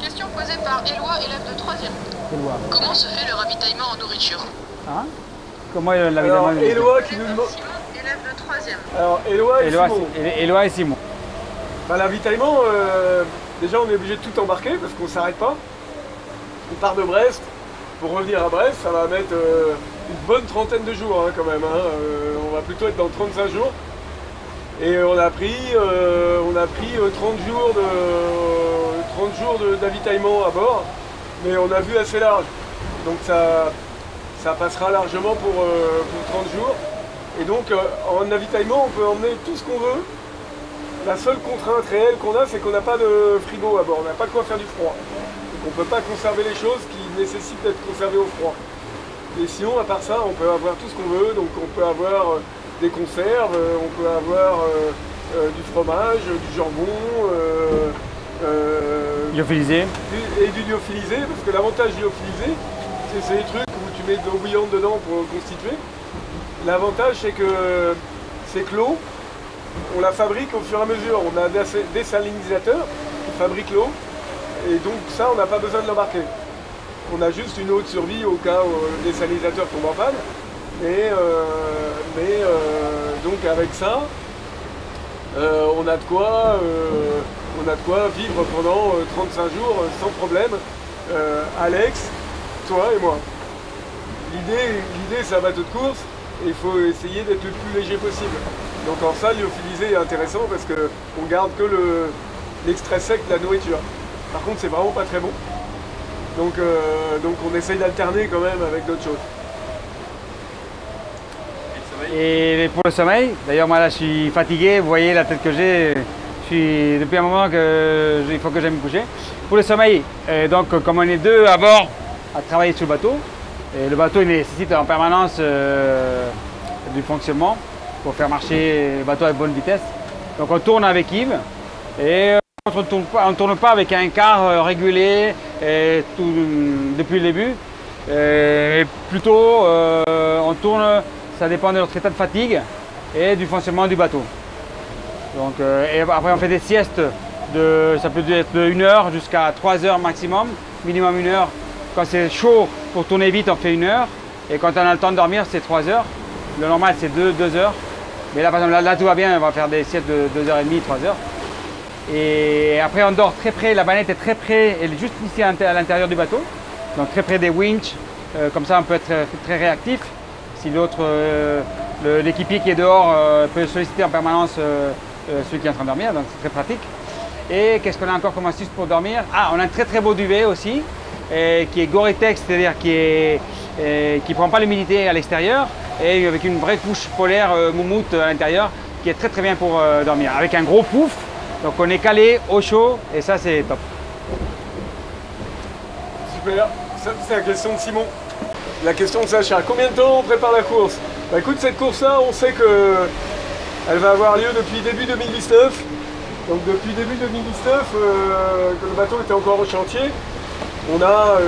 Question posée par Éloi, élève de 3e. Éloi. Comment se fait le ravitaillement en nourriture? Hein? Comment l'avitaillement? Alors, Éloi qui nous demande... Simon, élève de 3e. Alors, Éloi et Simon. Éloi et Simon. Bah, l'avitaillement, déjà on est obligé de tout embarquer parce qu'on ne s'arrête pas. On part de Brest. Pour revenir à Brest, ça va mettre une bonne trentaine de jours hein, quand même. Hein. On va plutôt être dans 35 jours. Et on a pris 30 jours d'avitaillement à bord. Mais on a vu assez large. Donc ça passera largement pour 30 jours. Et donc en avitaillement, on peut emmener tout ce qu'on veut. La seule contrainte réelle qu'on a, c'est qu'on n'a pas de frigo à bord. On n'a pas de quoi faire du froid. Donc on ne peut pas conserver les choses qui nécessitent d'être conservées au froid. Et sinon, à part ça, on peut avoir tout ce qu'on veut. Donc on peut avoir des conserves, on peut avoir du fromage, du jambon, lyophilisé. Et du lyophilisé, parce que l'avantage du lyophilisé, c'est des trucs où tu mets de l'eau bouillante dedans pour le constituer. L'avantage, c'est que l'eau, on la fabrique au fur et à mesure. On a des désalinisateurs qui fabriquent l'eau, et donc ça, on n'a pas besoin de l'embarquer. On a juste une eau de survie au cas où le désalinisateur tombe en panne. Donc avec ça, on a de quoi vivre pendant 35 jours sans problème. Alex, toi et moi. L'idée c'est un bateau de course et il faut essayer d'être le plus léger possible. Donc en ça, lyophilisé est intéressant parce qu'on garde que l'extrait sec de la nourriture. Par contre, c'est vraiment pas très bon. Donc on essaye d'alterner quand même avec d'autres choses. Et pour le sommeil, d'ailleurs moi là je suis fatigué, vous voyez la tête que j'ai, depuis un moment il faut que j'aille me coucher. Pour le sommeil, donc comme on est deux à bord à travailler sur le bateau, et le bateau il nécessite en permanence du fonctionnement pour faire marcher le bateau à bonne vitesse. Donc on tourne avec Yves et on ne tourne pas avec un quart régulé depuis le début. Et plutôt on tourne. Ça dépend de notre état de fatigue et du fonctionnement du bateau. Donc, et après on fait des siestes, ça peut être de 1 heure jusqu'à 3 heures maximum, minimum 1 heure. Quand c'est chaud, pour tourner vite, on fait 1 heure. Et quand on a le temps de dormir, c'est 3 heures. Le normal, c'est 2 heures. Mais là, par exemple, là tout va bien, on va faire des siestes de 2h30, 3 heures. Et après, on dort très près, la banette est très près, elle est juste ici à l'intérieur du bateau. Donc très près des winches, comme ça on peut être très réactif. Si l'équipier qui est dehors peut solliciter en permanence celui qui est en train de dormir, donc c'est très pratique. Et qu'est-ce qu'on a encore comme astuce pour dormir? Ah, on a un très très beau duvet aussi, qui est Gore-Tex, c'est-à-dire qui ne prend pas l'humidité à l'extérieur, et avec une vraie couche polaire moumoute à l'intérieur, qui est très très bien pour dormir, avec un gros pouf, donc on est calé, au chaud, et ça c'est top. Super, ça c'est la question de Simon. La question de Sacha, combien de temps on prépare la course? Bah écoute, cette course-là, on sait qu'elle va avoir lieu depuis début 2019. Donc depuis début 2019, que le bateau était encore au chantier, on a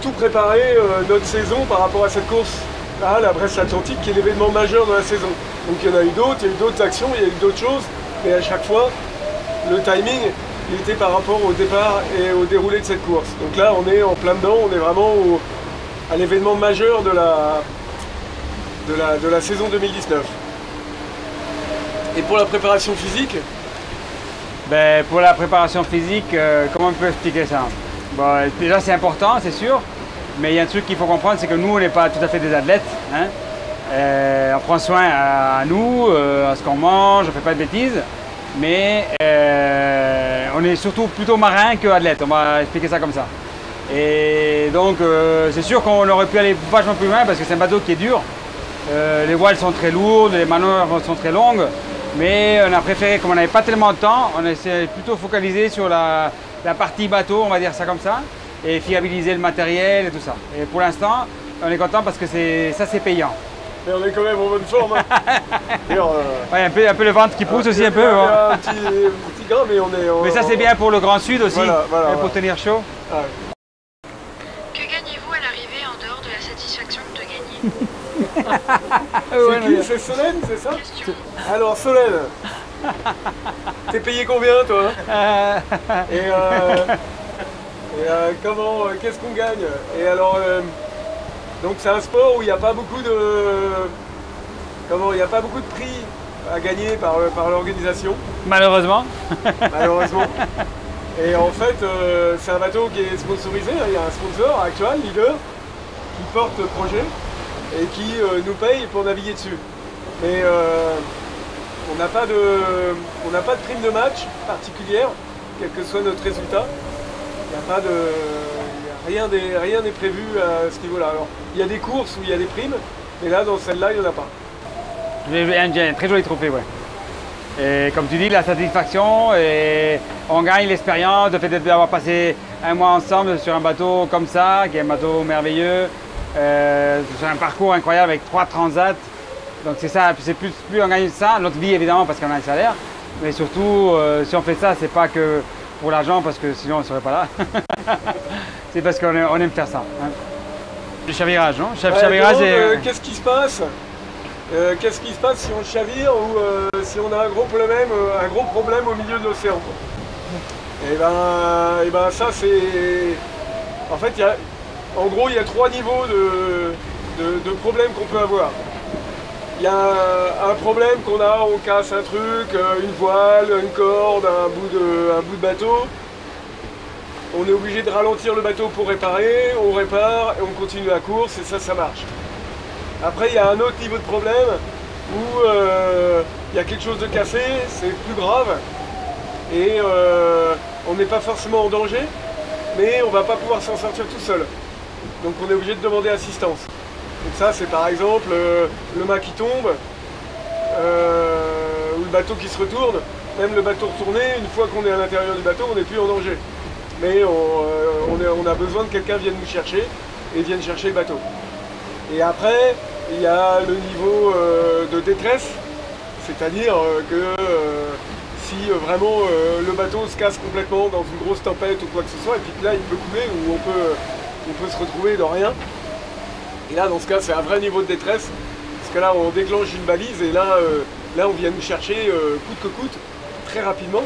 tout préparé notre saison par rapport à cette course-là, la Brest-Atlantique, qui est l'événement majeur de la saison. Donc il y en a eu d'autres, il y a eu d'autres actions, il y a eu d'autres choses, mais à chaque fois, le timing, il était par rapport au départ et au déroulé de cette course. Donc là, on est en plein dedans, on est vraiment à l'événement majeur de la saison 2019. Et pour la préparation physique? Ben, pour la préparation physique, comment on peut expliquer ça? Bon, déjà, c'est important, c'est sûr, mais il y a un truc qu'il faut comprendre, c'est que nous, on n'est pas tout à fait des athlètes. Hein. On prend soin à nous, à ce qu'on mange, on ne fait pas de bêtises, mais on est surtout plutôt marin que athlète, on va expliquer ça comme ça. Et donc c'est sûr qu'on aurait pu aller vachement plus loin parce que c'est un bateau qui est dur. Les voiles sont très lourdes, les manœuvres sont très longues, mais on a préféré, comme on n'avait pas tellement de temps, on essaie plutôt focaliser sur la partie bateau, on va dire ça comme ça, et fiabiliser le matériel et tout ça. Et pour l'instant, on est content parce que ça c'est payant. Et on est quand même en bonne forme. Hein. Ouais, un peu le ventre qui pousse aussi un peu. Un petit gras, mais on est... Mais ça c'est bien pour le Grand Sud aussi, voilà, pour tenir chaud. Ah, ouais. Que gagnez-vous à l'arrivée en dehors de la satisfaction de gagner? C'est qui? C'est Solène, c'est ça? Question. Alors Solène, T'es payé combien toi? Et comment, qu'est-ce qu'on gagne? Et alors, donc c'est un sport où il n'y a pas beaucoup de, il n'y a pas beaucoup de prix à gagner par l'organisation. Malheureusement. Malheureusement. Et en fait, c'est un bateau qui est sponsorisé. Il y a un sponsor actuel, leader, qui porte le projet et qui nous paye pour naviguer dessus. Mais on n'a pas de prime de match particulière, quel que soit notre résultat. Rien n'est prévu à ce niveau-là. Alors, il y a des courses où il y a des primes, mais là, dans celle-là, il n'y en a pas. Un très joli trophée, ouais. Et comme tu dis, la satisfaction, et on gagne l'expérience, le fait d'avoir passé un mois ensemble sur un bateau comme ça, qui est un bateau merveilleux, c'est un parcours incroyable avec 3 transats. Donc c'est ça, c'est plus on gagne ça, notre vie évidemment parce qu'on a un salaire, mais surtout si on fait ça, c'est pas que pour l'argent parce que sinon on ne serait pas là. C'est parce qu'on aime faire ça. Hein. Le chavirage, non? Chavirage qu'est-ce qui se passe? Qu'est-ce qui se passe si on chavire ou si on a un gros problème au milieu de l'océan? Et ben ça c'est... En fait, en gros, il y a 3 niveaux de problèmes qu'on peut avoir. Il y a un problème qu'on a, on casse un truc, une voile, une corde, un bout de bateau. On est obligé de ralentir le bateau pour réparer, on répare et on continue la course et ça marche. Après, il y a un autre niveau de problème où il y a quelque chose de cassé, c'est plus grave et on n'est pas forcément en danger, mais on ne va pas pouvoir s'en sortir tout seul. Donc on est obligé de demander assistance. Donc ça, c'est par exemple le mât qui tombe, ou le bateau qui se retourne. Même le bateau retourné, une fois qu'on est à l'intérieur du bateau, on n'est plus en danger. Mais on a besoin que quelqu'un vienne nous chercher et vienne chercher le bateau. Et après, il y a le niveau de détresse, c'est-à-dire que si vraiment le bateau se casse complètement dans une grosse tempête ou quoi que ce soit, et puis là il peut couler ou on peut se retrouver dans rien. Et là, dans ce cas, c'est un vrai niveau de détresse, parce que là, on déclenche une balise et là on vient nous chercher coûte que coûte, très rapidement,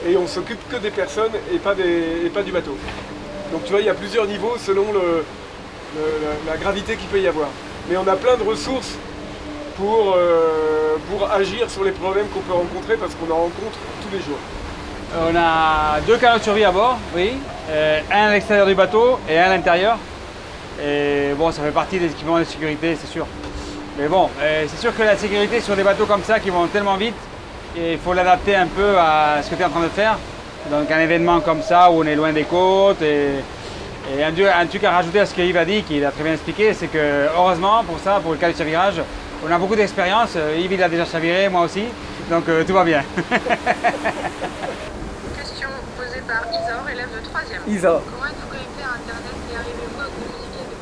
et on s'occupe que des personnes et pas du bateau. Donc tu vois, il y a plusieurs niveaux selon la gravité qu'il peut y avoir. Mais on a plein de ressources pour agir sur les problèmes qu'on peut rencontrer, parce qu'on en rencontre tous les jours. On a 2 canots de survie à bord, oui. Un à l'extérieur du bateau et un à l'intérieur. Et bon, ça fait partie des équipements de sécurité, c'est sûr. Mais bon, c'est sûr que la sécurité sur des bateaux comme ça qui vont tellement vite, il faut l'adapter un peu à ce que tu es en train de faire. Donc un événement comme ça où on est loin des côtes. Et un truc à rajouter à ce que Yves a dit, qu'il a très bien expliqué, c'est que heureusement pour ça, pour le cas du chavirage, on a beaucoup d'expérience. Yves il a déjà chaviré, moi aussi, donc tout va bien. Question posée par Isor, élève de 3e. Isa. Comment êtes-vous connecté à Internet et arrivez-vous à communiquer avec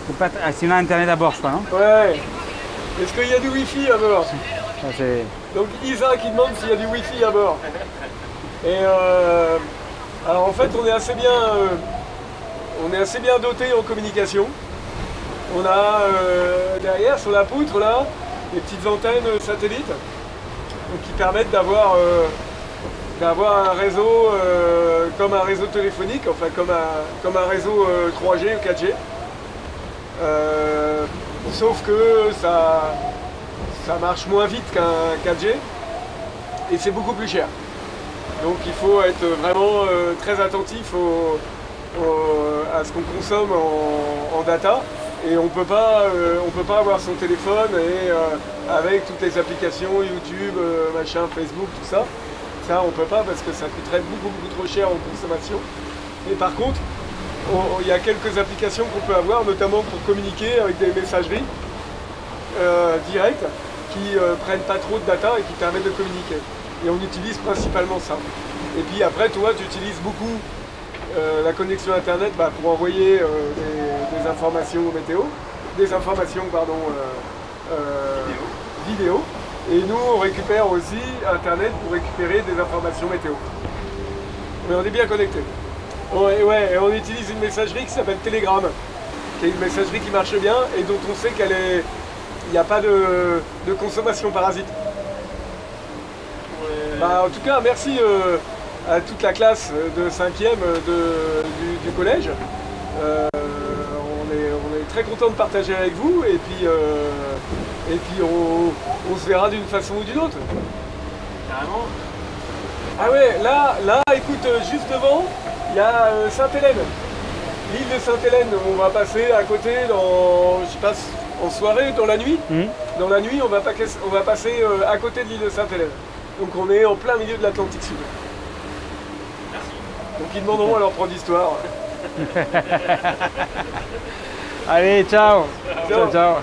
vos proches? Sinon Internet à bord, je crois, non? Ouais. Est-ce qu'il y a du Wi-Fi à bord? Ça, Donc Isa qui demande s'il y a du Wi-Fi à bord. Et alors en fait, on est assez bien doté en communication. On a derrière, sur la poutre, là, des petites antennes satellites donc, qui permettent d'avoir un réseau comme un réseau téléphonique, enfin comme un réseau 3G ou 4G. Sauf que ça marche moins vite qu'un 4G et c'est beaucoup plus cher. Donc il faut être vraiment très attentif à ce qu'on consomme en data. Et on peut pas avoir son téléphone et avec toutes les applications, YouTube, machin, Facebook, tout ça. Ça on peut pas parce que ça coûterait beaucoup trop cher en consommation. Et par contre, il y a quelques applications qu'on peut avoir, notamment pour communiquer avec des messageries directes qui prennent pas trop de data et qui permettent de communiquer. Et on utilise principalement ça. Et puis après, toi, tu utilises beaucoup la connexion internet pour envoyer des informations météo, des informations vidéo. Et nous, on récupère aussi internet pour récupérer des informations météo. Mais on est bien connectés. Et on utilise une messagerie qui s'appelle Telegram, qui est une messagerie qui marche bien et dont on sait qu'il n'y a pas de consommation parasite. Bah, en tout cas, merci à toute la classe de 5e du collège. On est très content de partager avec vous et puis on se verra d'une façon ou d'une autre. Carrément. Ah ouais, là, écoute, juste devant, il y a Sainte-Hélène. L'île de Sainte-Hélène, on va passer à côté dans, je sais pas, en soirée, dans la nuit. Dans la nuit, on va passer à côté de l'île de Sainte-Hélène. Donc on est en plein milieu de l'Atlantique Sud. Merci. Donc ils demanderont à leur prof d'histoire. Allez, ciao. Ciao. Ciao, ciao.